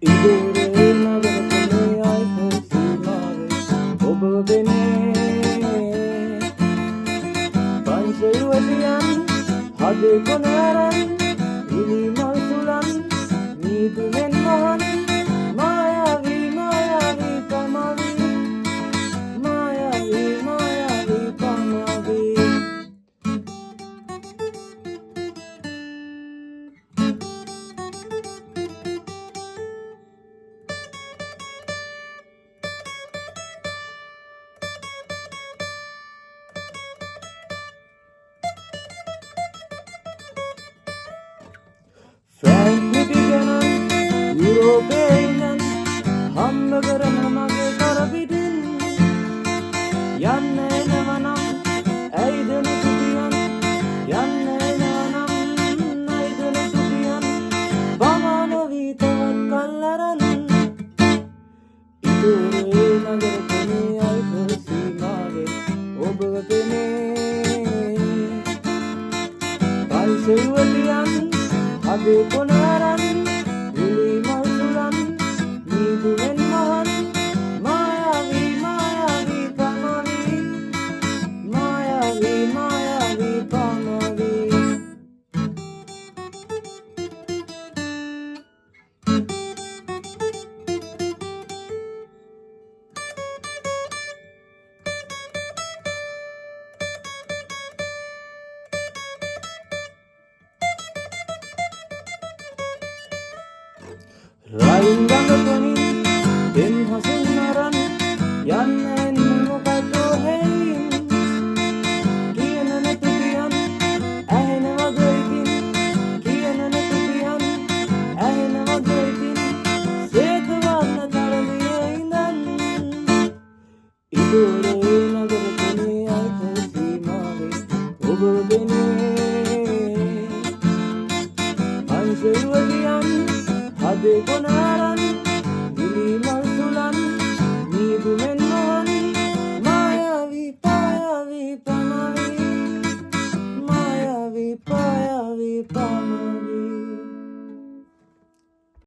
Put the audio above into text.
ඉදුරේ නගරතුනේ අයිපෝ සීමාවේ ඔබ වෙනේ පංචයුවලියන් හදේ කොනරන් ඉනිමල් තුලන් නීදුවෙන් මහන් මායාවී මායාවී පමාවී මායාවී මායාවී පමාවී ෆ්‍රැන්ක්ලිපි ගණන් යුරෝපයේ ඉඳන් හම්බ කරන මගේ කරපිටින් යන්න එනවනම් ඇයිද නුසුතියන් යන්න එනවනම් ඇයිද නුසුතියන් බමානවී තවත් කල්ලරන් ඉදුරේ නගරතුනේ අයිපෝ සීමාවේ ඔබ පෙනේ පල්සෙව්වලියන් හදේ කොනරන් ඉලිමල් තුලන් නීදුවෙන් මහන් මායාවී මායාවී පමාවී මායාවී මායාවී පමාවී රයින් ගඟතොනින් දෙන්හසින් නරන් යන්න එන්න මොකදෝ හෙයින් කියන නැතු කියන් ඇහෙන වගේ ඉතින් කියන නැතු කියන් ඇහෙන වගේ ඉතින් සේතුවන්න තරමියේ ඉඳන් ඉදුරේ